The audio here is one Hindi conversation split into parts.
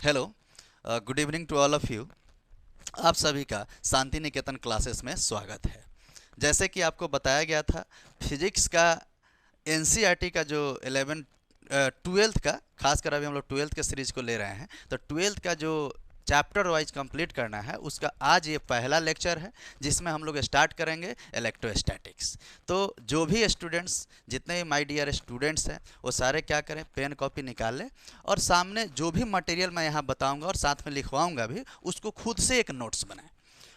Hello, good evening to all of you. आप सभी का शांति निकेतन क्लासेस में स्वागत है। जैसे कि आपको बताया गया था, फिजिक्स का एनसीईआरटी का जो 11 ट्वेल्थ का, खासकर अभी हम लोग ट्वेल्थ के सीरीज को ले रहे हैं, तो ट्वेल्थ का जो चैप्टर वाइज कंप्लीट करना है उसका आज ये पहला लेक्चर है, जिसमें हम लोग स्टार्ट करेंगे इलेक्ट्रोस्टैटिक्स। तो जो भी स्टूडेंट्स, जितने भी माय डियर स्टूडेंट्स हैं, वो सारे क्या करें, पेन कॉपी निकाल लें और सामने जो भी मटेरियल मैं यहाँ बताऊँगा और साथ में लिखवाऊँगा भी, उसको खुद से एक नोट्स बनाएं।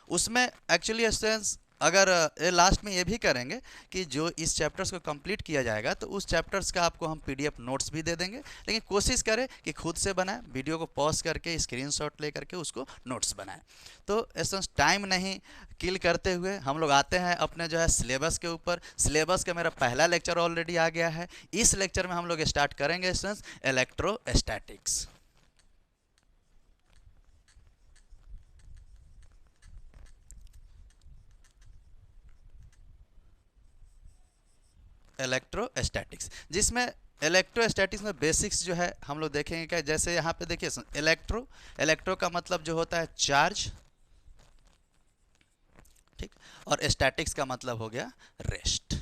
उसमें एक्चुअली स्टूडेंट्स अगर लास्ट में ये भी करेंगे कि जो इस चैप्टर्स को कंप्लीट किया जाएगा तो उस चैप्टर्स का आपको हम पीडीएफ नोट्स भी दे देंगे, लेकिन कोशिश करें कि खुद से बनाएं, वीडियो को पॉज करके स्क्रीनशॉट ले करके उसको नोट्स बनाएं। तो स्टूडेंट्स टाइम नहीं किल करते हुए हम लोग आते हैं अपने जो है सिलेबस के ऊपर। सिलेबस का मेरा पहला लेक्चर ऑलरेडी आ गया है। इस लेक्चर में हम लोग स्टार्ट करेंगे स्टूडेंट्स इलेक्ट्रोस्टैटिक्स। इलेक्ट्रोस्टैटिक्स, जिसमें इलेक्ट्रोस्टैटिक्स में बेसिक्स जो है हम लोग देखेंगे। क्या जैसे यहाँ पे देखिए, इलेक्ट्रो इलेक्ट्रो का मतलब जो होता है चार्ज, ठीक, और स्टैटिक्स का मतलब हो गया रेस्ट।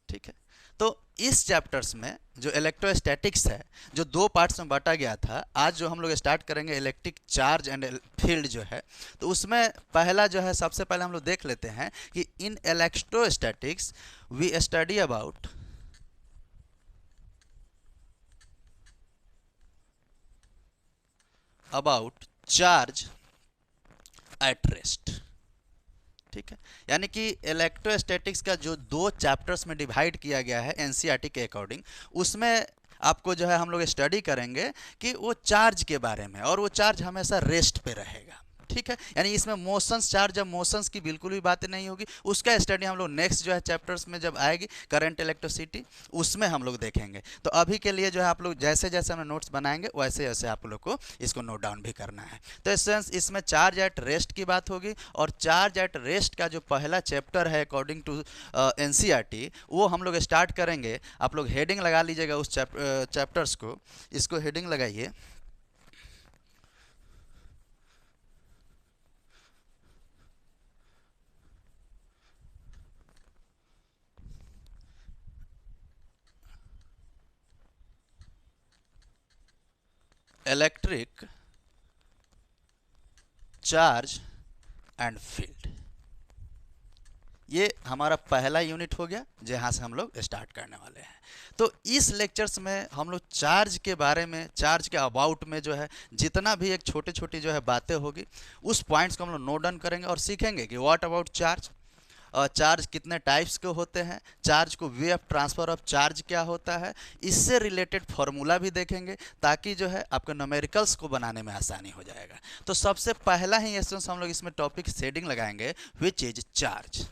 ठीक है, तो इस चैप्टर्स में जो इलेक्ट्रोस्टैटिक्स है, जो दो पार्ट्स में बांटा गया था, आज जो हम लोग स्टार्ट करेंगे इलेक्ट्रिक चार्ज एंड फील्ड जो है, तो उसमें पहला जो है, सबसे पहले हम लोग देख लेते हैं कि in electrostatics we study about charge at rest. ठीक है, यानी कि इलेक्ट्रोस्टैटिक्स का जो दो चैप्टर्स में डिवाइड किया गया है एनसीईआरटी के अकॉर्डिंग, उसमें आपको जो है हम लोग स्टडी करेंगे कि वो चार्ज के बारे में, और वो चार्ज हमेशा रेस्ट पे रहेगा। ठीक है, यानी इसमें मोशंस चार्ज या मोशंस की बिल्कुल भी बातें नहीं होगी। उसका स्टडी हम लोग नेक्स्ट जो है चैप्टर्स में जब आएगी, करंट इलेक्ट्रिसिटी, उसमें हम लोग देखेंगे। तो अभी के लिए जो है आप लोग जैसे जैसे हम नोट्स बनाएंगे वैसे वैसे आप लोग को इसको नोट डाउन भी करना है। तो स्टूडेंट्स, इसमें चार्ज एट रेस्ट की बात होगी, और चार्ज एट रेस्ट का जो पहला चैप्टर है अकॉर्डिंग टू एनसीईआरटी, वो हम लोग स्टार्ट करेंगे। आप लोग हेडिंग लगा लीजिएगा उस चैप्टर्स को, इसको हेडिंग लगाइए, इलेक्ट्रिक चार्ज एंड फील्ड। ये हमारा पहला यूनिट हो गया जहाँ से हम लोग स्टार्ट करने वाले हैं। तो इस लेक्चर्स में हम लोग चार्ज के बारे में, चार्ज के अबाउट में जो है जितना भी एक छोटी छोटी जो है बातें होगी, उस पॉइंट्स को हम लोग नोट डाउन करेंगे और सीखेंगे कि व्हाट अबाउट चार्ज, और चार्ज कितने टाइप्स के होते हैं, चार्ज को way of transfer of charge क्या होता है, इससे रिलेटेड फॉर्मूला भी देखेंगे, ताकि जो है आपको न्यूमेरिकल्स को बनाने में आसानी हो जाएगा। तो सबसे पहला ही एसेंस हम लोग इसमें टॉपिक शेडिंग लगाएंगे, विच इज चार्ज।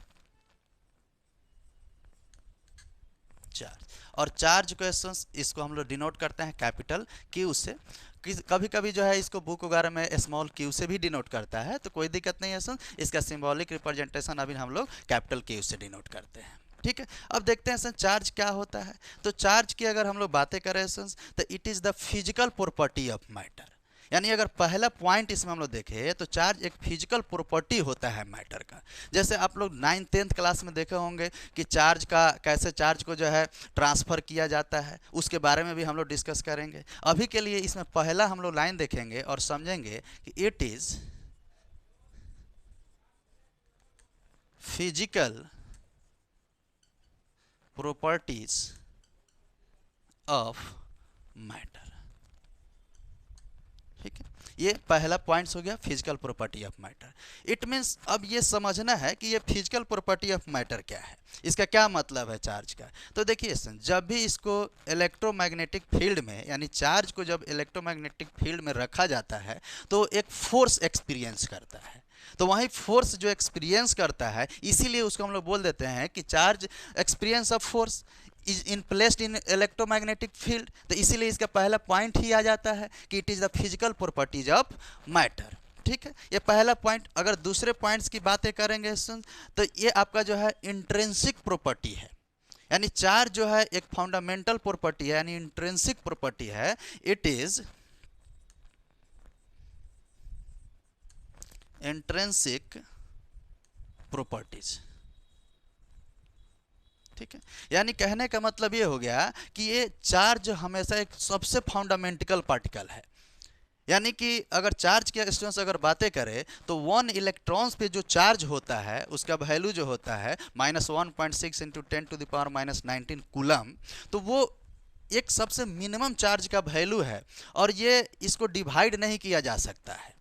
चार्ज और चार्ज क्वेश्चंस, इसको हम लोग डिनोट करते हैं कैपिटल क्यू से। कभी कभी जो है इसको बुक वगैरह में स्मॉल क्यू से भी डिनोट करता है, तो कोई दिक्कत नहीं है सर। इसका सिंबॉलिक रिप्रेजेंटेशन अभी हम लोग कैपिटल क्यू से डिनोट करते हैं। ठीक है, अब देखते हैं सर चार्ज क्या होता है। तो चार्ज की अगर हम लोग बातें करें सर, तो it is the physical property of matter. यानी अगर पहला पॉइंट इसमें हम लोग देखें तो चार्ज एक फिजिकल प्रॉपर्टी होता है मैटर का। जैसे आप लोग 9th-10th क्लास में देखे होंगे कि चार्ज का, कैसे चार्ज को जो है ट्रांसफ़र किया जाता है, उसके बारे में भी हम लोग डिस्कस करेंगे। अभी के लिए इसमें पहला हम लोग लाइन देखेंगे और समझेंगे कि it is physical properties of matter. ठीक है, ये पहला पॉइंट्स हो गया physical property of matter. It means अब ये समझना है कि ये फिजिकल प्रॉपर्टी ऑफ मैटर क्या है, इसका क्या मतलब है चार्ज का। तो देखिए, जब भी इसको इलेक्ट्रोमैग्नेटिक फील्ड में, यानी चार्ज को जब इलेक्ट्रोमैग्नेटिक फील्ड में रखा जाता है, तो एक फोर्स एक्सपीरियंस करता है। तो वही फोर्स जो एक्सपीरियंस करता है, इसीलिए उसको हम लोग बोल देते हैं कि charge experience of force is in placed in electromagnetic field. तो इसीलिए इसका पहला पॉइंट ही आ जाता है कि it is the physical properties of matter. ठीक है, ये पहला पॉइंट। अगर दूसरे पॉइंट्स की बातें करेंगे तो ये आपका जो है इंट्रिंसिक प्रॉपर्टी है, यानी चार्ज जो है एक फंडामेंटल प्रॉपर्टी है, यानी इंट्रिंसिक प्रॉपर्टी है। It is intrinsic properties. ठीक है, यानी कहने का मतलब ये हो गया कि ये चार्ज हमेशा एक सबसे फंडामेंटल पार्टिकल है। यानी कि अगर चार्ज के स्टूडेंट्स अगर बातें करें तो 1 इलेक्ट्रॉन्स पे जो चार्ज होता है उसका वैल्यू जो होता है -1.6 इंटू 10⁻⁹ कूलम, तो वो एक सबसे मिनिमम चार्ज का वैल्यू है और ये इसको डिवाइड नहीं किया जा सकता है।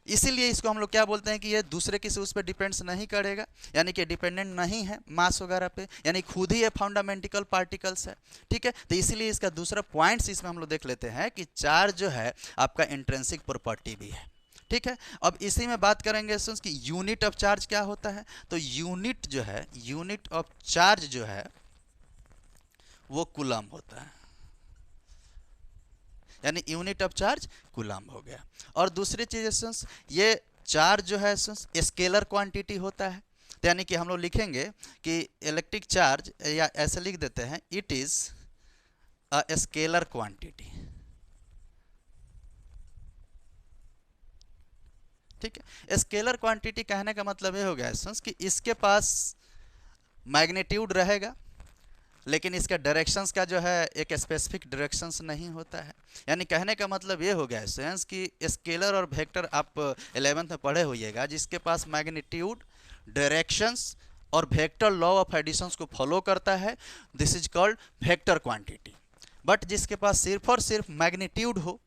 इसीलिए इसको हम लोग क्या बोलते हैं कि ये दूसरे किसी उस पर डिपेंड्स नहीं करेगा, यानी कि डिपेंडेंट नहीं है मास वगैरह पे, यानी खुद ही ये फंडामेंटल पार्टिकल्स है। ठीक है, तो इसीलिए इसका दूसरा पॉइंट्स इसमें हम लोग देख लेते हैं कि चार्ज जो है आपका इंट्रिंसिक प्रॉपर्टी भी है। ठीक है, अब इसी में बात करेंगे कि यूनिट ऑफ चार्ज क्या होता है। तो यूनिट जो है, यूनिट ऑफ चार्ज जो है वो कूलम होता है, यानी यूनिट ऑफ चार्ज कूलम हो गया। और दूसरी चीज ये चार्ज जो है स्केलर क्वांटिटी होता है, तो यानी कि हम लोग लिखेंगे कि इलेक्ट्रिक चार्ज, या ऐसे लिख देते हैं it is a scalar quantity. ठीक है, स्केलर क्वांटिटी कहने का मतलब ये हो गया कि इसके पास मैग्नीट्यूड रहेगा लेकिन इसका डायरेक्शंस का जो है एक स्पेसिफिक डायरेक्शंस नहीं होता है। यानी कहने का मतलब ये हो गया सेंस कि स्केलर और वेक्टर आप 11th में पढ़े होइएगा, जिसके पास मैग्नीट्यूड, डायरेक्शंस और वेक्टर लॉ ऑफ एडिशंस को फॉलो करता है, this is called vector quantity. But जिसके पास सिर्फ और सिर्फ मैग्नीट्यूड हो,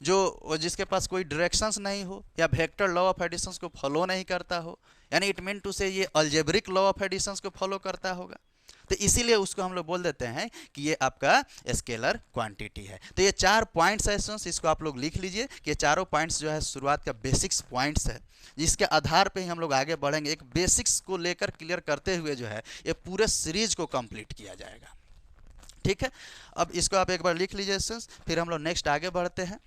जो जिसके पास कोई डायरेक्शंस नहीं हो या वेक्टर लॉ ऑफ एडिशंस को फॉलो नहीं करता हो, यानी इट मीन टू से ये अलजेब्रिक लॉ ऑफ एडिशंस को फॉलो करता होगा, तो इसीलिए उसको हम लोग बोल देते हैं कि ये आपका स्केलर क्वांटिटी है। तो ये 4 पॉइंट्स है, इसको आप लोग लिख लीजिए कि ये चारों पॉइंट्स जो है शुरुआत का बेसिक्स पॉइंट्स है, जिसके आधार पे ही हम लोग आगे बढ़ेंगे। एक बेसिक्स को लेकर क्लियर करते हुए जो है ये पूरे सीरीज को कंप्लीट किया जाएगा। ठीक है, अब इसको आप एक बार लिख लीजिए, फिर हम लोग नेक्स्ट आगे बढ़ते हैं।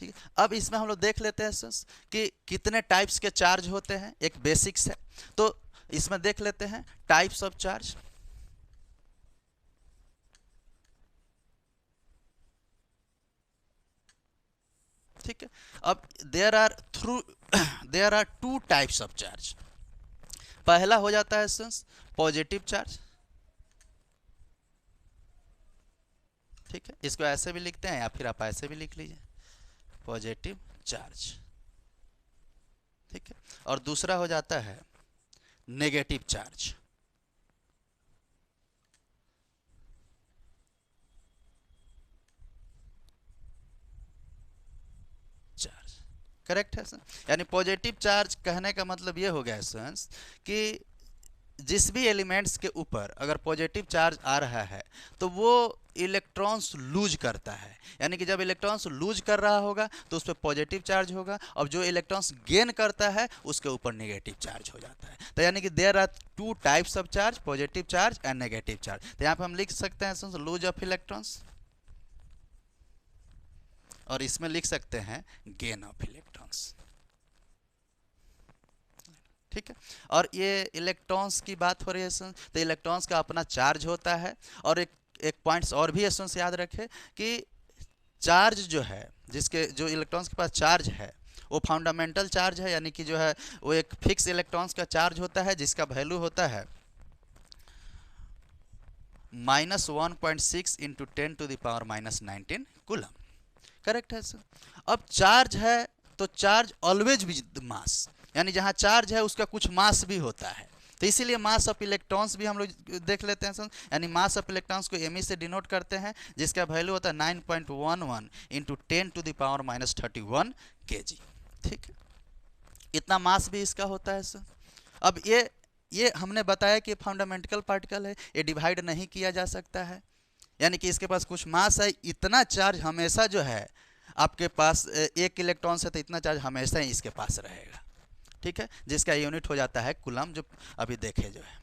ठीक है, अब इसमें हम लोग देख लेते हैं कि कितने टाइप्स के चार्ज होते हैं, एक बेसिक्स है। तो इसमें देख लेते हैं टाइप्स ऑफ चार्ज। ठीक है, अब there are 2 types of charge. पहला हो जाता है पॉजिटिव चार्ज। ठीक है, इसको ऐसे भी लिखते हैं या फिर आप ऐसे भी लिख लीजिए, पॉजिटिव चार्ज। ठीक है, और दूसरा हो जाता है नेगेटिव चार्ज। करेक्ट है सर, यानी पॉजिटिव चार्ज कहने का मतलब ये हो गया सर कि जिस भी एलिमेंट्स के ऊपर अगर पॉजिटिव चार्ज आ रहा है तो वो इलेक्ट्रॉन्स लूज करता है, यानी कि जब इलेक्ट्रॉन्स लूज कर रहा होगा तो उस पर पॉजिटिव चार्ज होगा, और जो इलेक्ट्रॉन्स गेन करता है उसके ऊपर नेगेटिव चार्ज हो जाता है। तो यानी कि there are 2 types of charge, positive charge and negative charge. तो यहाँ पे हम लिख सकते हैं लूज ऑफ इलेक्ट्रॉन्स, और इसमें लिख सकते हैं गेन ऑफ इलेक्ट्रॉन्स। ठीक है, और ये इलेक्ट्रॉन्स की बात हो रही है सर, तो इलेक्ट्रॉन्स का अपना चार्ज होता है। और एक पॉइंट्स और भी है सर, याद रखें कि चार्ज जो है, जो इलेक्ट्रॉन्स के पास चार्ज है वो फंडामेंटल चार्ज है, यानी कि जो है वो एक फिक्स इलेक्ट्रॉन्स का चार्ज होता है जिसका वैल्यू होता है -1.6 इंटू 10⁻⁻19 कूलम। करेक्ट है सर। अब चार्ज है तो चार्ज ऑलवेज विद मास, यानी जहां चार्ज है उसका कुछ मास भी होता है, तो इसीलिए मास ऑफ इलेक्ट्रॉन्स भी हम लोग देख लेते हैं सर। यानी मास ऑफ इलेक्ट्रॉन्स को एमई से डिनोट करते हैं, जिसका वैल्यू होता है 9.11 इंटू 10⁻31 kg। ठीक है, इतना मास भी इसका होता है सर। अब ये हमने बताया कि फंडामेंटल पार्टिकल है, ये डिवाइड नहीं किया जा सकता है, यानी कि इसके पास कुछ मास है, इतना चार्ज हमेशा जो है आपके पास 1 इलेक्ट्रॉन से, तो इतना चार्ज हमेशा ही इसके पास रहेगा। ठीक है, जिसका यूनिट हो जाता है कूलम, जो अभी देखे जो है।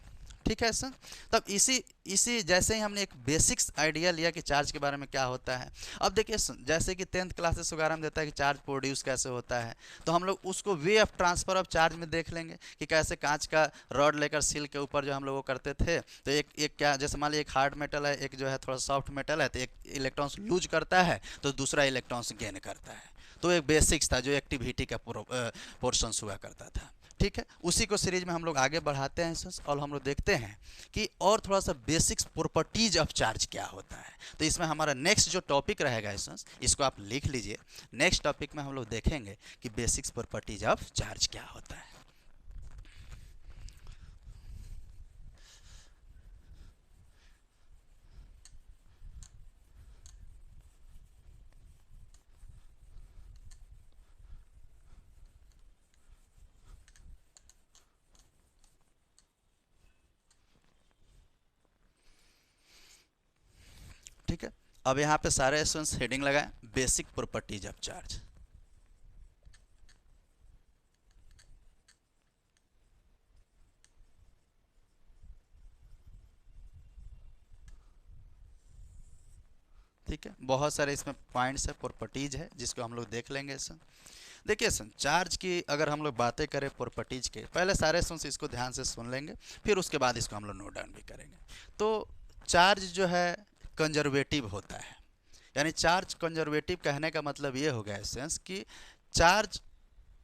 ठीक है सर। तब इसी इसी जैसे ही हमने एक बेसिक्स आइडिया लिया कि चार्ज के बारे में क्या होता है। अब देखिए जैसे कि 10th क्लासेस वगैरह में देता है कि चार्ज प्रोड्यूस कैसे होता है, तो हम लोग उसको way of transfer of charge में देख लेंगे कि कैसे कांच का रॉड लेकर सील के ऊपर जो हम लोग वो करते थे, तो एक क्या, जैसे मान लीजिए एक हार्ड मेटल है, एक जो है थोड़ा सॉफ्ट मेटल है, तो एक इलेक्ट्रॉन्स लूज करता है तो दूसरा इलेक्ट्रॉन्स गेन करता है। तो एक बेसिक्स था जो एक्टिविटी का पोर्शंस हुआ करता था। ठीक है, उसी को सीरीज में हम लोग आगे बढ़ाते हैं सर, और हम लोग देखते हैं कि और थोड़ा सा बेसिक्स प्रॉपर्टीज ऑफ चार्ज क्या होता है। तो इसमें हमारा नेक्स्ट जो टॉपिक रहेगा सर, इसको आप लिख लीजिए। नेक्स्ट टॉपिक में हम लोग देखेंगे कि बेसिक्स प्रॉपर्टीज ऑफ चार्ज क्या होता है। ठीक है, अब यहाँ पे सारे स्टूडेंट्स हेडिंग लगाएं, बेसिक प्रॉपर्टीज ऑफ चार्ज। ठीक है, बहुत सारे इसमें पॉइंट्स है, प्रॉपर्टीज है, जिसको हम लोग देख लेंगे सर। देखिए सर, चार्ज की अगर हम लोग बातें करें प्रॉपर्टीज के, पहले सारे स्टूडेंट्स इसको ध्यान से सुन लेंगे, फिर उसके बाद इसको हम लोग नोट डाउन भी करेंगे। तो चार्ज जो है कंजर्वेटिव होता है, यानी चार्ज कंजर्वेटिव कहने का मतलब ये हो गया सेंस कि चार्ज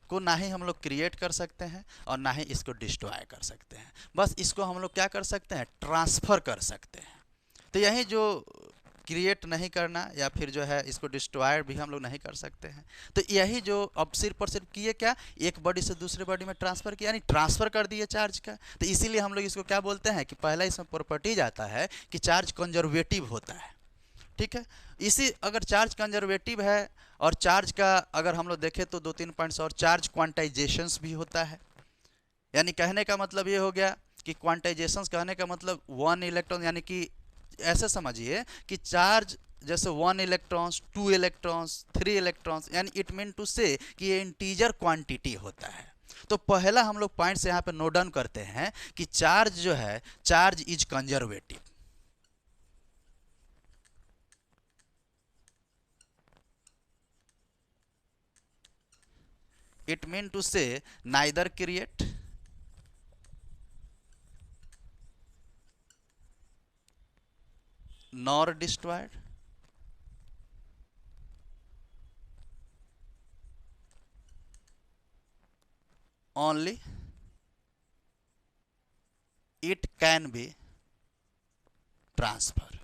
को ना ही हम लोग क्रिएट कर सकते हैं और ना ही इसको डिस्ट्रॉय कर सकते हैं, बस इसको हम लोग क्या कर सकते हैं, ट्रांसफ़र कर सकते हैं। तो यही जो क्रिएट नहीं करना या फिर जो है इसको डिस्ट्रॉय भी हम लोग नहीं कर सकते हैं, तो यही जो अब सिर्फ और सिर्फ किए क्या, एक बॉडी से दूसरे बॉडी में ट्रांसफ़र किया, यानी ट्रांसफ़र कर दिए चार्ज का। तो इसीलिए हम लोग इसको क्या बोलते हैं कि पहला इसमें प्रॉपर्टीज आता है कि चार्ज कंजर्वेटिव होता है। ठीक है, इसी अगर चार्ज कंजर्वेटिव है और चार्ज का अगर हम लोग देखें तो 2-3 पॉइंट्स और, चार्ज क्वांटाइजेशंस भी होता है। यानी कहने का मतलब ये हो गया कि क्वांटाइजेशंस कहने का मतलब 1 इलेक्ट्रॉन, यानी कि ऐसे समझिए कि चार्ज जैसे 1 इलेक्ट्रॉन्स, 2 इलेक्ट्रॉन्स, 3 इलेक्ट्रॉन्स, यानी इट मीन टू से कि ये इंटीजर क्वांटिटी होता है। तो पहला हम लोग पॉइंट्स यहाँ पे नोट डाउन करते हैं कि चार्ज जो है, charge is conservative. It mean to say neither create nor destroyed, only it can be transferred,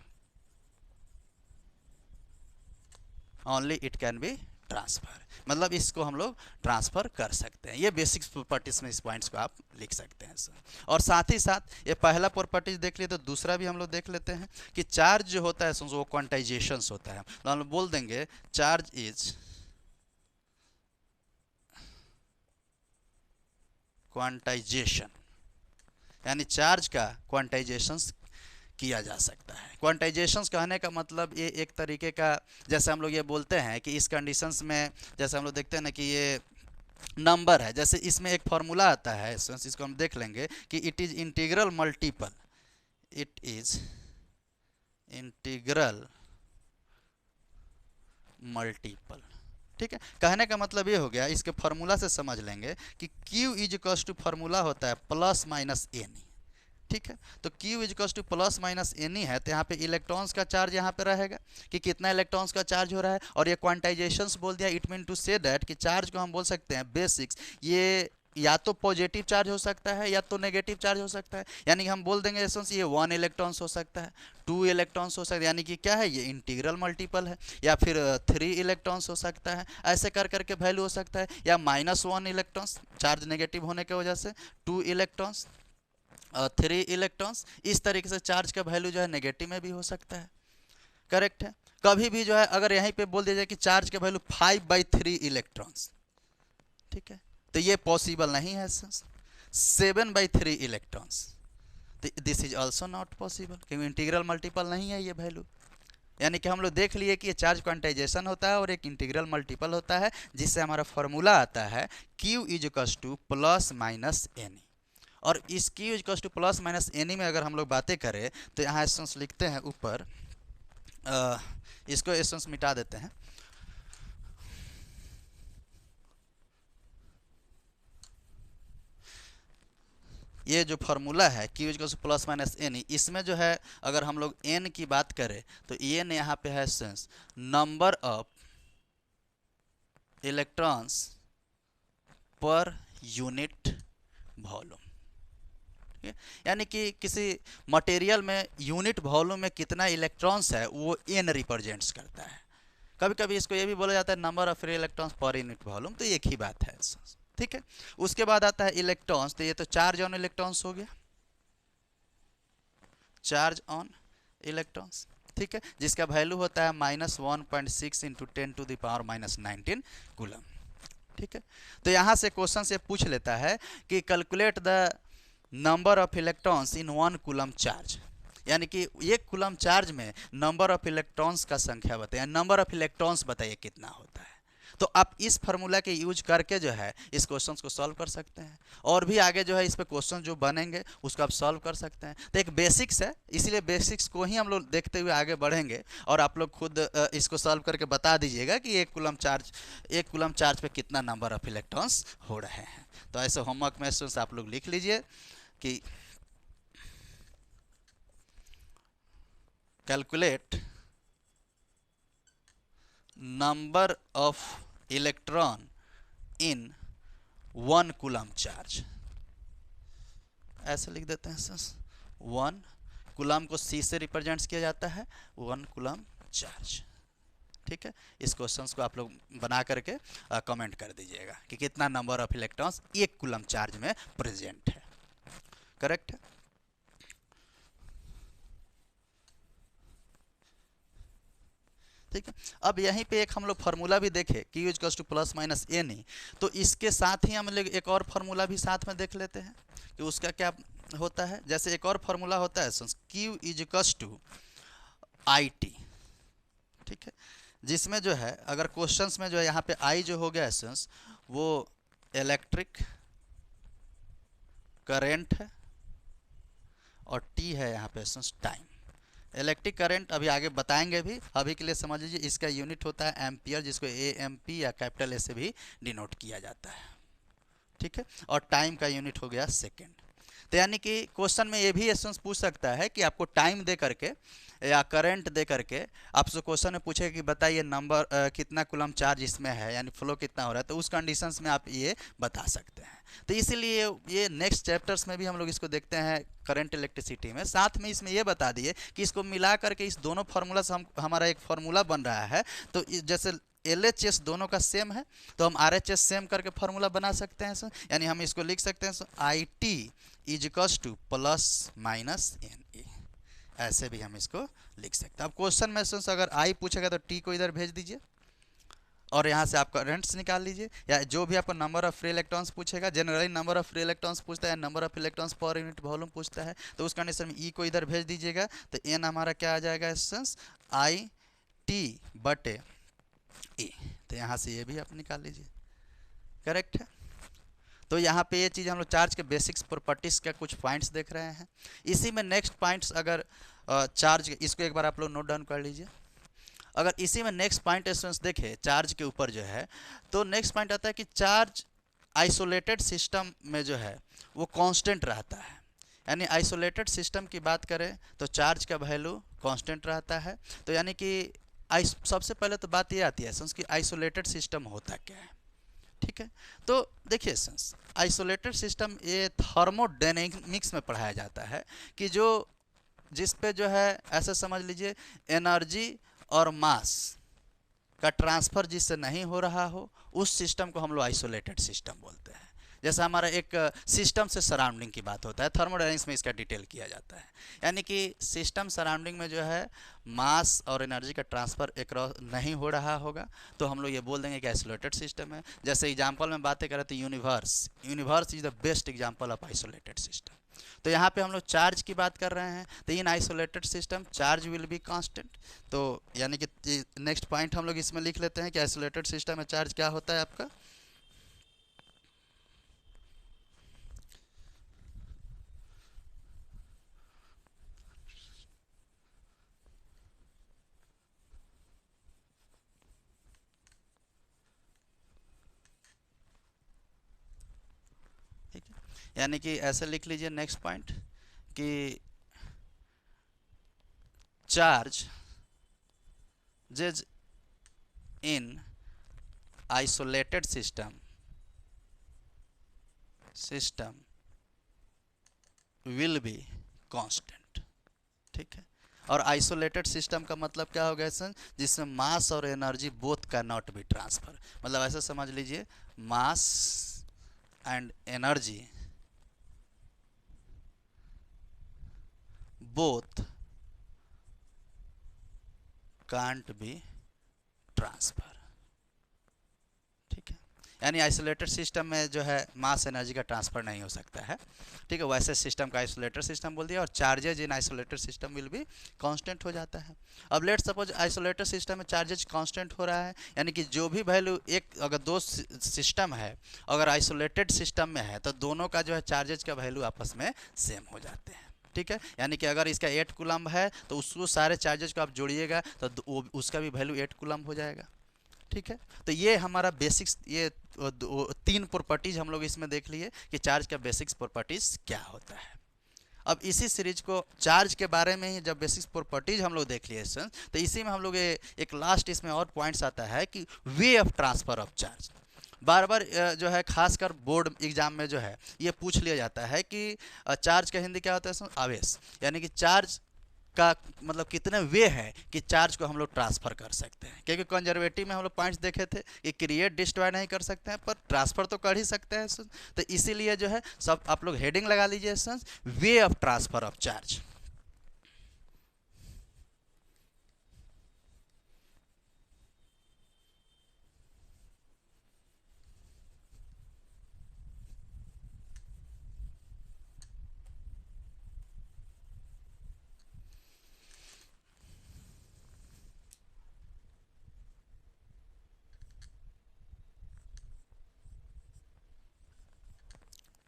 only it can be transfer, मतलब इसको हम लोग ट्रांसफ़र कर सकते हैं। ये बेसिक प्रॉपर्टीज में इस पॉइंट्स को आप लिख सकते हैं सर। और साथ ही साथ ये पहला प्रॉपर्टीज देख लिए, तो दूसरा भी हम लोग देख लेते हैं कि चार्ज जो होता है वो क्वांटाइजेशंस होता है। तो हम लोग बोल देंगे चार्ज इज क्वांटाइजेशन, यानी चार्ज का क्वांटाइजेशंस किया जा सकता है। क्वांटाइजेशंस कहने का मतलब ये एक तरीके का, जैसे हम लोग ये बोलते हैं कि इस कंडीशंस में, जैसे हम लोग देखते हैं ना कि ये नंबर है, जैसे इसमें एक फार्मूला आता है, इसको हम देख लेंगे कि it is integral multiple, it is integral multiple. ठीक है, कहने का मतलब ये हो गया, इसके फार्मूला से समझ लेंगे कि Q is equals to formula होता है प्लस माइनस एनी। ठीक है, तो Q is equals to plus minus N E है, तो यहाँ पे इलेक्ट्रॉन्स का चार्ज यहाँ पे रहेगा कि कितना इलेक्ट्रॉन्स का चार्ज हो रहा है, और ये क्वांटाइजेशंस बोल दिया। It mean to say that कि चार्ज को हम बोल सकते हैं बेसिक्स, ये या तो पॉजिटिव चार्ज हो सकता है या तो नेगेटिव चार्ज हो सकता है। यानी कि हम बोल देंगे ये 1 इलेक्ट्रॉन्स हो सकता है, 2 इलेक्ट्रॉन्स हो सकता है, यानी कि क्या है, ये इंटीग्रल मल्टीपल है, या फिर 3 इलेक्ट्रॉन्स हो सकता है, ऐसे कर करके वैल्यू हो सकता है, या -1 इलेक्ट्रॉन्स, चार्ज नेगेटिव होने की वजह से, 2 इलेक्ट्रॉन्स, 3 इलेक्ट्रॉन्स। इस तरीके से चार्ज का वैल्यू जो है नेगेटिव में भी हो सकता है। करेक्ट है। कभी भी जो है अगर यहीं पे बोल दिया जाए कि चार्ज का वैल्यू 5/3 इलेक्ट्रॉन्स, ठीक है, तो ये पॉसिबल नहीं है। 7/3 electrons, this is also not possible, क्योंकि इंटीग्रल मल्टीपल नहीं है ये वैल्यू। यानी कि हम लोग देख लिए कि ये चार्ज क्वांटाइजेशन होता है और एक इंटीग्रल मल्टीपल होता है, जिससे हमारा फॉर्मूला आता है Q is equals to plus minus any. और इस Q equals to plus minus any में अगर हम लोग बातें करें तो यहाँ एसेंस लिखते हैं ऊपर, इसको एसेंस मिटा देते हैं। ये जो फार्मूला है Q equals to plus minus any, इसमें जो है अगर हम लोग n की बात करें तो n यहाँ पे है essence number of electrons per unit volume. यानी कि किसी मटेरियल में यूनिट वॉल्यूम में कितना इलेक्ट्रॉन्स है वो n रिप्रेजेंट्स करता है। कभी कभी इसको ये भी बोला जाता है number of free electrons per unit volume, तो एक ही बात है, ठीक है। उसके बाद आता है इलेक्ट्रॉन्स, तो ये तो चार्ज ऑन इलेक्ट्रॉन्स हो गया, चार्ज ऑन इलेक्ट्रॉन्स, ठीक है, जिसका वैल्यू होता है -1.6 इंटू 10⁻⁻19 कूलम, ठीक है। तो यहाँ से क्वेश्चन से पूछ लेता है कि calculate the number of electrons in 1 coulomb charge, यानी कि 1 कूलम चार्ज में नंबर ऑफ इलेक्ट्रॉन्स का संख्या बताइए, नंबर ऑफ इलेक्ट्रॉन्स बताइए कितना होता है। तो आप इस फार्मूला के यूज करके जो है इस क्वेश्चन को सॉल्व कर सकते हैं, और भी आगे जो है इस पे क्वेश्चन जो बनेंगे उसको आप सॉल्व कर सकते हैं। तो एक बेसिक्स है, इसीलिए बेसिक्स को ही हम लोग देखते हुए आगे बढ़ेंगे, और आप लोग खुद इसको सॉल्व करके बता दीजिएगा कि 1 कूलम चार्ज पे कितना नंबर ऑफ इलेक्ट्रॉन्स हो रहे हैं। तो ऐसे होमवर्क में आप लोग लिख लीजिए कि calculate number of electron in 1 coulomb charge, ऐसे लिख देते हैं सर। 1 कूलम को C से रिप्रेजेंट किया जाता है, 1 कूलम चार्ज, ठीक है। इस क्वेश्चंस को आप लोग बना करके कमेंट कर दीजिएगा कि कितना number of electrons 1 coulomb charge में प्रेजेंट है, करेक्ट है। ठीक है, अब यहीं पे एक हम लोग फार्मूला भी देखे Q equals to plus minus any, तो इसके साथ ही हम लोग एक और फार्मूला भी साथ में देख लेते हैं कि उसका क्या होता है। जैसे एक और फार्मूला होता है Q इक्वल्स टू IT, ठीक है, जिसमें जो है अगर क्वेश्चंस में जो है यहाँ पे I जो हो गया एसेंस वो इलेक्ट्रिक करेंट है, और T है यहाँ पे एसेंस टाइम। इलेक्ट्रिक करंट अभी आगे बताएंगे भी, अभी के लिए समझ लीजिए इसका यूनिट होता है एम्पियर, जिसको AMP या कैपिटल ए से भी डिनोट किया जाता है, ठीक है, और टाइम का यूनिट हो गया सेकेंड। तो यानी कि क्वेश्चन में ये भी एसेंस पूछ सकता है कि आपको टाइम दे करके या करंट दे करके आपसे क्वेश्चन में पूछे कि बताइए नंबर कितना कूलम चार्ज इसमें है, यानी फ्लो कितना हो रहा है, तो उस कंडीशंस में आप ये बता सकते हैं। तो इसीलिए ये नेक्स्ट चैप्टर्स में भी हम लोग इसको देखते हैं करंट इलेक्ट्रिसिटी में। साथ में इसमें ये बता दिए कि इसको मिला करके इस दोनों फार्मूला से हमारा एक फार्मूला बन रहा है। तो जैसे LHS दोनों का सेम है तो हम RHS सेम करके फार्मूला बना सकते हैं सर, यानी हम इसको लिख सकते हैं IT is equals to plus minus NE, ऐसे भी हम इसको लिख सकते हैं। अब क्वेश्चन में अगर I पूछेगा तो T को इधर भेज दीजिए और यहाँ से आप करंट्स निकाल लीजिए, या जो भी आपको नंबर ऑफ फ्री इलेक्ट्रॉन्स पूछेगा, generally number of free electrons पूछता है, number of electrons per unit volume पूछता है, तो उस कंडीशन में E को इधर भेज दीजिएगा। तो N हमारा क्या आ जाएगा एसेंस IT बटे E, तो यहाँ से ये भी आप निकाल लीजिए, करेक्ट है। तो यहाँ पे ये चीज़ हम लोग चार्ज के बेसिक्स प्रॉपर्टीज़ का कुछ पॉइंट्स देख रहे हैं। इसी में नेक्स्ट पॉइंट्स अगर चार्ज, इसको एक बार आप लोग नोट डाउन कर लीजिए। अगर इसी में नेक्स्ट पॉइंट एसेंस देखें चार्ज के ऊपर जो है, तो नेक्स्ट पॉइंट आता है कि चार्ज आइसोलेटेड सिस्टम में जो है वो कांस्टेंट रहता है, यानी आइसोलेटेड सिस्टम की बात करें तो चार्ज का वैल्यू कांस्टेंट रहता है। तो यानी कि सबसे पहले तो बात ये आती है एसेंस कि आइसोलेटेड सिस्टम होता क्या है, ठीक है। तो देखिए एसेंस आइसोलेटेड सिस्टम ये थर्मोडायनेमिक्स में पढ़ाया जाता है कि जो जिस पे जो है ऐसे समझ लीजिए एनर्जी और मास का ट्रांसफ़र जिससे नहीं हो रहा हो, उस सिस्टम को हम लोग आइसोलेटेड सिस्टम बोलते हैं। जैसे हमारा एक सिस्टम से सराउंडिंग की बात होता है, थर्मोडायनेमिक्स में इसका डिटेल किया जाता है, यानी कि सिस्टम सराउंडिंग में जो है मास और एनर्जी का ट्रांसफ़र अक्रॉस नहीं हो रहा होगा तो हम लोग ये बोल देंगे कि आइसोलेटेड सिस्टम है। जैसे एग्जांपल में बातें करें तो universe is the best example of isolated system. तो यहाँ पे हम लोग चार्ज की बात कर रहे हैं, तो इन isolated system charge will be constant. तो यानी कि नेक्स्ट पॉइंट हम लोग इसमें लिख लेते हैं कि आइसोलेटेड सिस्टम में चार्ज क्या होता है आपका यानी कि ऐसे लिख लीजिए नेक्स्ट पॉइंट कि charge in isolated system will be constant. ठीक है, और आइसोलेटेड सिस्टम का मतलब क्या हो गया सर, जिसमें मास और energy both can not be transfer. मतलब ऐसे समझ लीजिए, mass and energy both can't be transfer. ठीक है, यानी आइसोलेटेड सिस्टम में जो है मास एनर्जी का ट्रांसफर नहीं हो सकता है। ठीक है, वैसे सिस्टम का आइसोलेटेड सिस्टम बोल दिया, और charges in isolated system will be constant हो जाता है। अब लेट सपोज आइसोलेटेड सिस्टम में चार्जेज कांस्टेंट हो रहा है, यानी कि जो भी वैल्यू एक, अगर दो सिस्टम है, अगर आइसोलेटेड सिस्टम में है तो दोनों का जो है चार्जेज का वैल्यू आपस में सेम हो जाते हैं। ठीक है, यानी कि अगर इसका 8 कूलम है तो उसको सारे चार्जेज को आप जोड़िएगा तो उसका भी वैल्यू 8 कूलम हो जाएगा। ठीक है, तो ये हमारा बेसिक्स, ये तीन प्रॉपर्टीज हम लोग इसमें देख लिए कि चार्ज का बेसिक्स प्रॉपर्टीज क्या होता है। अब इसी सीरीज को चार्ज के बारे में ही जब बेसिक्स प्रॉपर्टीज हम लोग देख लिए तो इसी में हम लोग एक लास्ट इसमें और पॉइंट्स आता है कि way of transfer of charge. बार बार जो है खासकर बोर्ड एग्जाम में जो है ये पूछ लिया जाता है कि चार्ज का हिंदी क्या होता है, आवेश। यानी कि चार्ज का मतलब कितने वे हैं कि चार्ज को हम लोग ट्रांसफर कर सकते हैं, क्योंकि कंजर्वेटिव में हम लोग पॉइंट्स देखे थे कि क्रिएट डिस्ट्रॉय नहीं कर सकते हैं पर ट्रांसफर तो कर ही सकते हैं। तो इसीलिए जो है सब आप लोग हेडिंग लगा लीजिए, वे of transfer of charge.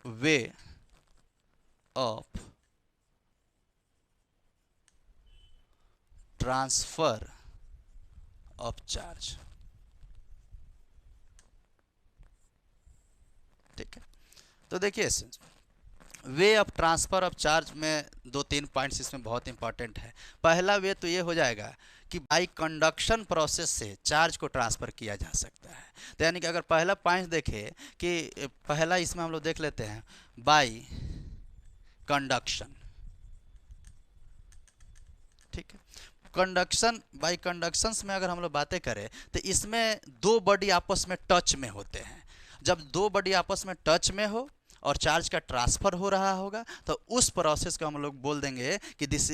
Way of transfer of charge. ठीक है, तो देखिए वे ऑफ ट्रांसफर ऑफ चार्ज में दो तीन पॉइंट्स इसमें बहुत इंपॉर्टेंट है। पहला वे तो ये हो जाएगा कि बाई कंडक्शन प्रोसेस से चार्ज को ट्रांसफर किया जा सकता है। तो यानी कि अगर पहला पॉइंट देखें कि पहला इसमें हम लोग देख लेते हैं बाई कंडक्शन। ठीक है, कंडक्शन, बाई कंडक्शंस में अगर हम लोग बातें करें तो इसमें दो बॉडी आपस में टच में होते हैं। जब दो बॉडी आपस में टच में हो और चार्ज का ट्रांसफर हो रहा होगा तो उस प्रोसेस को हम लोग बोल देंगे कि this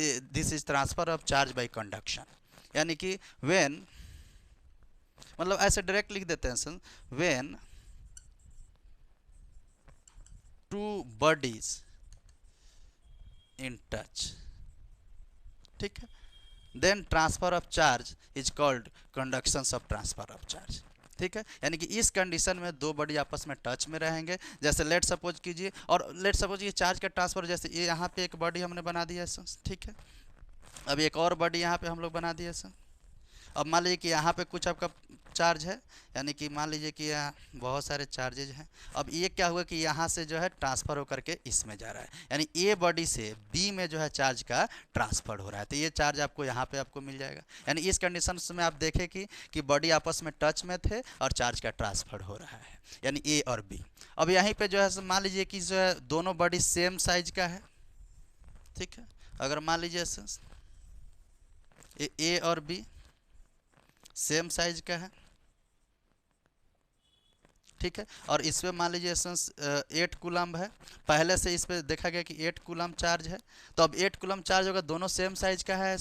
is transfer of charge by conduction. यानी कि व्हेन, मतलब ऐसे डायरेक्ट लिख देते हैं sir, when two bodies in touch. ठीक है, then transfer of charge is called conductions of transfer of charge. ठीक है, यानी कि इस कंडीशन में दो बॉडी आपस में टच में रहेंगे। जैसे लेट सपोज कीजिए, और लेट सपोज ये चार्ज का ट्रांसफर, जैसे ये यहाँ पे एक बॉडी हमने बना दिया है। ठीक है, अब एक और बॉडी यहाँ पे हम लोग बना दिया सर। अब मान लीजिए कि यहाँ पे कुछ आपका चार्ज है, यानी कि मान लीजिए कि यहाँ बहुत सारे चार्जेज हैं। अब ये क्या हुआ कि यहाँ से जो है ट्रांसफ़र होकर के इसमें जा रहा है, यानी ए बॉडी से बी में जो है चार्ज का ट्रांसफ़र हो रहा है। तो ये चार्ज आपको यहाँ पे आपको मिल जाएगा। यानी इस कंडीशन में आप देखें कि बॉडी आपस में टच में थे और चार्ज का ट्रांसफ़र हो रहा है, यानी ए और बी। अब यहीं पर जो है मान लीजिए कि जो है दोनों बॉडी सेम साइज का है। ठीक है, अगर मान लीजिए ए और बी सेम साइज का है। ठीक है, और इसमें मान लीजिए 8 कूलम है। पहले से इस पर देखा गया कि 8 कूलम चार्ज है, तो अब 8 कूलम चार्ज होगा, दोनों सेम साइज का है,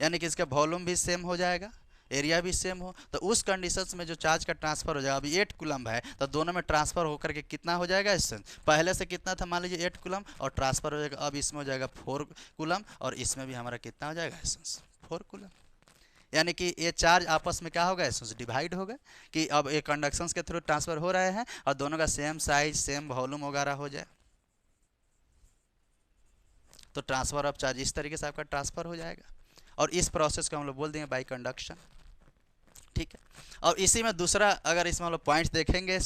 यानी कि इसका वॉल्यूम भी सेम हो जाएगा, एरिया भी सेम हो। तो उस कंडीशंस में जो चार्ज का ट्रांसफर हो जाएगा, अभी 8 कूलम है तो दोनों में ट्रांसफर होकर के कितना हो जाएगा, इससे पहले से कितना था मान लीजिए 8 कूलम, और ट्रांसफर हो जाएगा अब इसमें हो जाएगा 4 कूलम, और इसमें भी हमारा कितना हो जाएगा, 4 कूलम। यानी कि ये चार्ज आपस में क्या होगा, इसमें डिवाइड होगा कि अब ये कंडक्शंस के थ्रू ट्रांसफर हो रहे हैं और दोनों का सेम साइज सेम वॉल्यूम वगैरह हो जाए, तो ट्रांसफर ऑफ चार्ज इस तरीके से आपका ट्रांसफर हो जाएगा। और इस प्रोसेस को हम लोग बोल देंगे बाई कंडक्शन। ठीक है। और इसी में दूसरा अगर इसमें हम लोग पॉइंट्स देखेंगे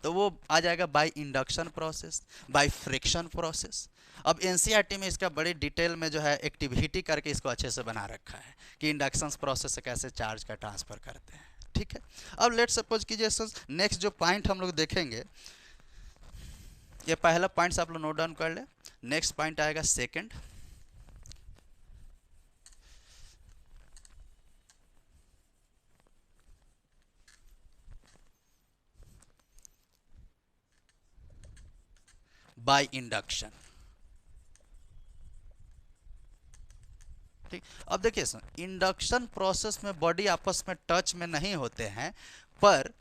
तो वो आ जाएगा by induction process, by friction process. अब एनसीईआरटी में इसका बड़ी डिटेल में जो है एक्टिविटी करके इसको अच्छे से बना रखा है कि इंडक्शन प्रोसेस से कैसे चार्ज का ट्रांसफर करते हैं। ठीक है। अब लेट सपोज कीजिए नेक्स्ट जो पॉइंट हम लोग देखेंगे, ये पहला पॉइंट आप लोग नोट डाउन कर ले। नेक्स्ट पॉइंट आएगा सेकंड, बाय इंडक्शन। ठीक। अब देखिए सर, इंडक्शन प्रोसेस में बॉडी आपस में टच में नहीं होते हैं, पर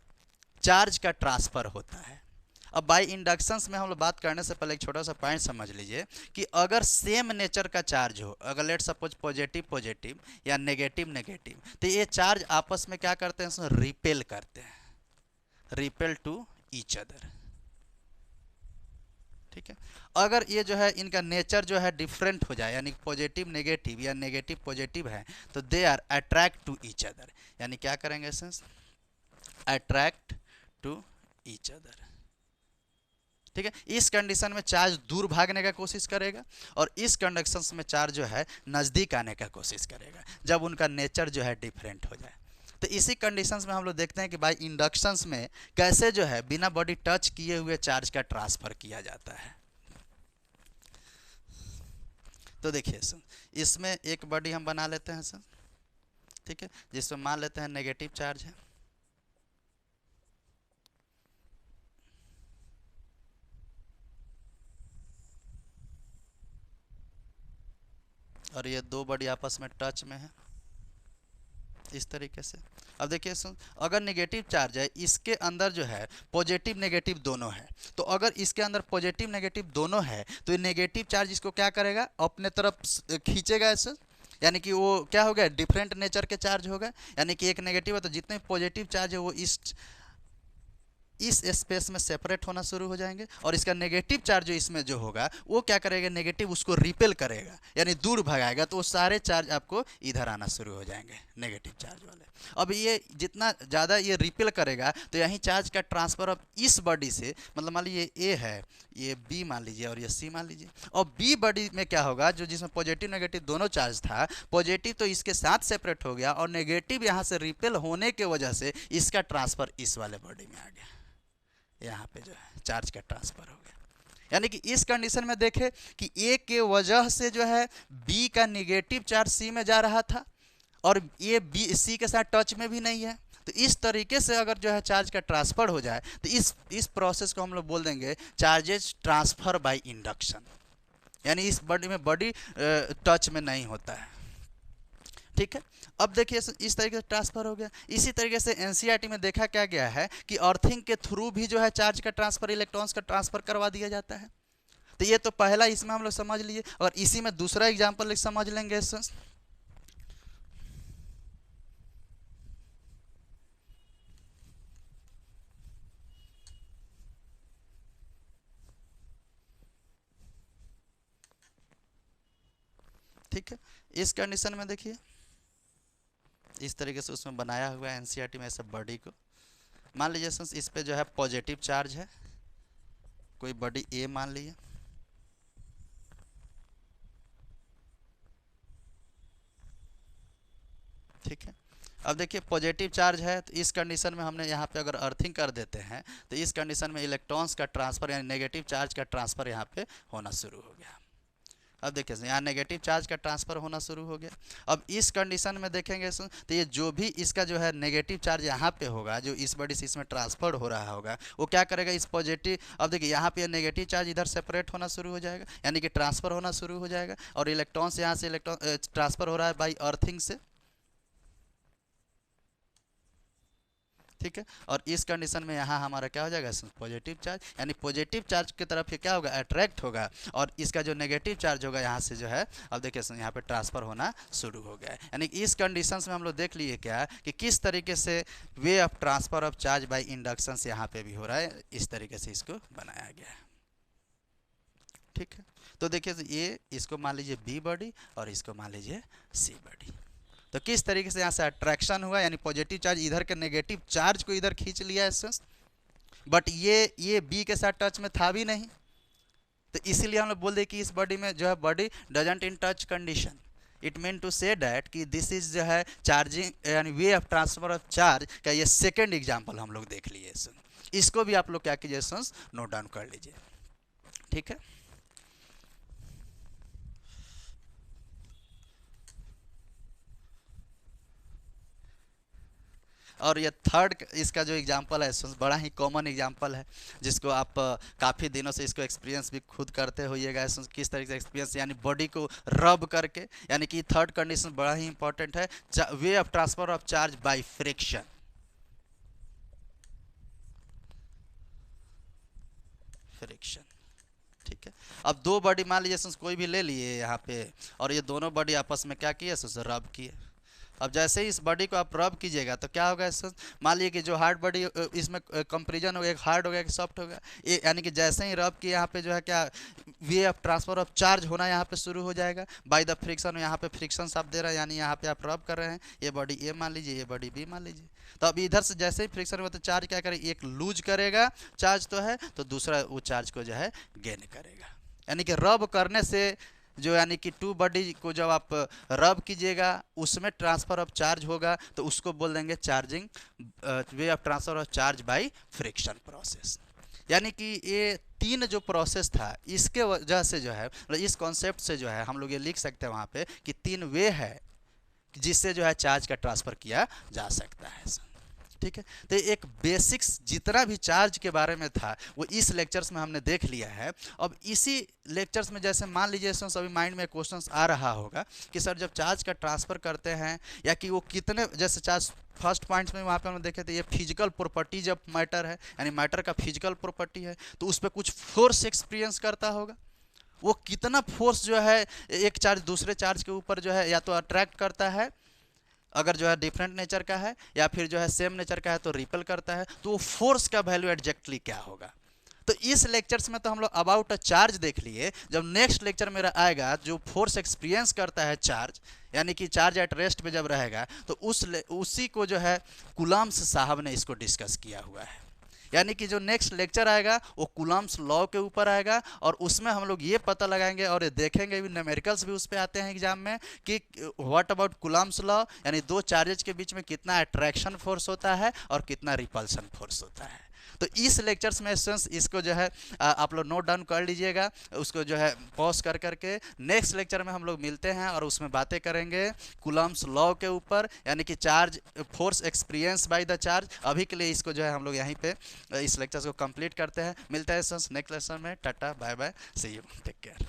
चार्ज का ट्रांसफर होता है। अब बाय इंडक्शंस में हम लोग बात करने से पहले एक छोटा सा पॉइंट समझ लीजिए कि अगर सेम नेचर का चार्ज हो, अगर लेट सपोज पॉजिटिव पॉजिटिव या नेगेटिव नेगेटिव, तो ये चार्ज आपस में क्या करते हैं, इसमें रिपेल करते हैं, रिपेल टू ईच अदर। ठीक है। अगर ये जो है इनका नेचर जो है डिफरेंट हो जाए, यानी पॉजिटिव नेगेटिव या नेगेटिव पॉजिटिव है, तो they are attract to each other. यानी क्या करेंगे sense, attract to each other. ठीक है। इस कंडीशन में चार्ज दूर भागने का कोशिश करेगा और इस कंडक्शन में चार्ज जो है नज़दीक आने का कोशिश करेगा, जब उनका नेचर जो है डिफरेंट हो जाए। तो इसी कंडीशंस में हम लोग देखते हैं कि भाई इंडक्शंस में कैसे जो है बिना बॉडी टच किए हुए चार्ज का ट्रांसफर किया जाता है। तो देखिए सर, इसमें एक बॉडी हम बना लेते हैं सर, ठीक है, जिसमें मान लेते हैं नेगेटिव चार्ज है, और ये दो बॉडी आपस में टच में है इस तरीके से। अब देखिए सुन, अगर नेगेटिव चार्ज है, इसके अंदर जो है पॉजिटिव नेगेटिव दोनों है, तो अगर इसके अंदर पॉजिटिव नेगेटिव दोनों है तो ये नेगेटिव चार्ज इसको क्या करेगा, अपने तरफ खींचेगा ऐसे, यानी कि वो क्या हो गया, डिफरेंट नेचर के चार्ज हो गए। यानी कि एक नेगेटिव है तो जितने पॉजिटिव चार्ज है वो इस स्पेस में सेपरेट होना शुरू हो जाएंगे, और इसका नेगेटिव चार्ज जो इसमें जो होगा वो क्या करेगा, नेगेटिव उसको रिपेल करेगा, यानी दूर भगाएगा, तो वो सारे चार्ज आपको इधर आना शुरू हो जाएंगे, नेगेटिव चार्ज वाले। अब ये जितना ज़्यादा ये रिपेल करेगा तो यहीं चार्ज का ट्रांसफर अब इस बॉडी से, मतलब मान लीजिए ए है, ये बी मान लीजिए और ये सी मान लीजिए, और बी बॉडी में क्या होगा, जो जिसमें पॉजिटिव नेगेटिव दोनों चार्ज था, पॉजिटिव तो इसके साथ सेपरेट हो गया और नेगेटिव यहाँ से रिपेल होने के वजह से इसका ट्रांसफर इस वाले बॉडी में आ गया, यहाँ पे जो है चार्ज का ट्रांसफर हो गया। यानी कि इस कंडीशन में देखें कि ए के वजह से जो है बी का नेगेटिव चार्ज सी में जा रहा था और ये बी सी के साथ टच में भी नहीं है, तो इस तरीके से अगर जो है चार्ज का ट्रांसफर हो जाए तो इस प्रोसेस को हम लोग बोल देंगे चार्जेज ट्रांसफर बाय इंडक्शन। यानी इस बॉडी में बॉडी टच में नहीं होता है। ठीक है। अब देखिए इस तरीके से ट्रांसफर हो गया। इसी तरीके से एनसीईआरटी में देखा क्या गया है कि अर्थिंग के थ्रू भी जो है चार्ज का ट्रांसफर, इलेक्ट्रॉन्स का ट्रांसफर करवा दिया जाता है। तो ये तो पहला इसमें हम लोग समझ लिए, और इसी में दूसरा एग्जांपल समझ लेंगे। ठीक है। इस कंडीशन में देखिए इस तरीके से उसमें बनाया हुआ है एनसीईआरटी में ऐसे बॉडी को। मान लीजिए इस पे जो है पॉजिटिव चार्ज है, कोई बॉडी ए मान लीजिए, ठीक है। अब देखिए पॉजिटिव चार्ज है, तो इस कंडीशन में हमने यहाँ पे अगर अर्थिंग कर देते हैं तो इस कंडीशन में इलेक्ट्रॉन्स का ट्रांसफर यानी नेगेटिव चार्ज का ट्रांसफर यहाँ पे होना शुरू हो गया। अब देखिए यहाँ नेगेटिव चार्ज का ट्रांसफर होना शुरू हो गया। अब इस कंडीशन में देखेंगे तो ये जो भी इसका जो है नेगेटिव चार्ज यहाँ पे होगा, जो इस बॉडी से इसमें ट्रांसफर हो रहा होगा, वो क्या करेगा, इस पॉजिटिव, अब देखिए यहाँ पे नेगेटिव चार्ज इधर सेपरेट होना शुरू हो जाएगा, यानी कि ट्रांसफर होना शुरू हो जाएगा, और इलेक्ट्रॉन्स यहाँ से इलेक्ट्रॉन ट्रांसफर हो रहा है बाई अर्थिंग से। ठीक है। और इस कंडीशन में यहाँ हमारा क्या हो जाएगा, पॉजिटिव चार्ज, यानी पॉजिटिव चार्ज की तरफ ये क्या होगा, अट्रैक्ट होगा, और इसका जो नेगेटिव चार्ज होगा यहाँ से जो है, अब देखिए यहाँ पे ट्रांसफर होना शुरू हो गया है। यानी इस कंडीशंस में हम लोग देख लिए क्या कि किस तरीके से वे of transfer of charge by induction यहाँ पे भी हो रहा है, इस तरीके से इसको बनाया गया है। ठीक है। तो देखिए ये इसको मान लीजिए बी बॉडी और इसको मान लीजिए सी बॉडी। तो किस तरीके से यहाँ से अट्रैक्शन हुआ, यानी पॉजिटिव चार्ज इधर के नेगेटिव चार्ज को इधर खींच लिया है, बट ये बी के साथ टच में था भी नहीं, तो इसीलिए हम लोग बोल दे कि इस बॉडी में जो है body doesn't in touch condition. It mean to say that कि दिस इज जो है चार्जिंग यानी way of transfer of charge का ये सेकेंड एग्जाम्पल हम लोग देख लिए। इसको भी आप लोग क्या कीजिए, नोट डाउन कर लीजिए, ठीक है। और ये थर्ड इसका जो एग्जांपल है बड़ा ही कॉमन एग्जांपल है, जिसको आप काफ़ी दिनों से इसको एक्सपीरियंस भी खुद करते होइएगा। किस तरीके से एक्सपीरियंस, यानी बॉडी को रब करके, यानी कि थर्ड कंडीशन बड़ा ही इंपॉर्टेंट है, वे of transfer of charge by friction. Friction, ठीक है। अब दो बॉडी मान लीजिए कोई भी ले लिए यहाँ पे, और ये दोनों बॉडी आपस में क्या किए, रब किए। अब जैसे ही इस बॉडी को आप रब कीजिएगा तो क्या होगा, मान लीजिए कि जो हार्ड बॉडी इसमें कंपेरिजन हो गया, एक हार्ड हो गया, एक सॉफ्ट हो गया, ये यानी कि जैसे ही रब किए यहाँ पे जो है क्या वे ऑफ ट्रांसफर ऑफ चार्ज होना यहाँ पे शुरू हो जाएगा बाय द फ्रिक्शन। यहाँ पे फ्रिक्शन आप दे रहे हैं, यानी यहाँ पे आप रब कर रहे हैं, ये बॉडी ए मान लीजिए, ये बॉडी बी मान लीजिए। तो अब इधर से जैसे ही फ्रिक्शन हुआ तो चार्ज क्या करेगा, एक लूज करेगा चार्ज तो है, तो दूसरा वो चार्ज को जो है गेन करेगा। यानी कि रब करने से जो, यानी कि टू बॉडी को जब आप रब कीजिएगा उसमें ट्रांसफर ऑफ चार्ज होगा, तो उसको बोल देंगे charging way of transfer of charge by friction process. यानी कि ये तीन जो प्रोसेस था, इसके वजह से जो है, मतलब इस कॉन्सेप्ट से जो है हम लोग ये लिख सकते हैं वहाँ पे कि तीन वे है जिससे जो है चार्ज का ट्रांसफ़र किया जा सकता है, ठीक है। तो एक बेसिक्स जितना भी चार्ज के बारे में था वो इस लेक्चर्स में हमने देख लिया है। अब इसी लेक्चर्स में जैसे मान लीजिए सभी माइंड में क्वेश्चंस आ रहा होगा कि सर जब चार्ज का ट्रांसफ़र करते हैं या कि वो कितने, जैसे चार्ज फर्स्ट पॉइंट्स में वहाँ पे हम देखे थे ये फिजिकल प्रॉपर्टी जब मैटर है, यानी मैटर का फिजिकल प्रॉपर्टी है, तो उस पर कुछ फोर्स एक्सपीरियंस करता होगा। वो कितना फोर्स जो है एक चार्ज दूसरे चार्ज के ऊपर जो है या तो अट्रैक्ट करता है, अगर जो है डिफरेंट नेचर का है, या फिर जो है सेम नेचर का है तो रिपेल करता है, तो वो फोर्स का वैल्यू एग्जैक्टली क्या होगा। तो इस लेक्चर्स में तो हम लोग अबाउट अ चार्ज देख लिए। जब नेक्स्ट लेक्चर मेरा आएगा जो फोर्स एक्सपीरियंस करता है चार्ज, यानी कि चार्ज एट रेस्ट पे जब रहेगा, तो उसी को जो है कुलाम्स साहब ने इसको डिस्कस किया हुआ है। यानी कि जो नेक्स्ट लेक्चर आएगा वो कुलाम्स लॉ के ऊपर आएगा, और उसमें हम लोग ये पता लगाएंगे और ये देखेंगे भी, न्यूमेरिकल्स भी उस पर आते हैं एग्जाम में, कि व्हाट अबाउट कुलाम्स लॉ, यानी दो चार्जेज के बीच में कितना अट्रैक्शन फोर्स होता है और कितना रिपल्सन फोर्स होता है। तो इस लेक्चर्स में इसको जो है आप लोग नोट डाउन कर लीजिएगा, उसको जो है पॉज कर करके नेक्स्ट लेक्चर में हम लोग मिलते हैं और उसमें बातें करेंगे कुलाम्स लॉ के ऊपर, यानी कि charge force experience by the charge. अभी के लिए इसको जो है हम लोग यहीं पे इस लेक्चर को कंप्लीट करते हैं। मिलते हैं नेक्स्ट लेक्चर में। Tata bye bye, see you, take care.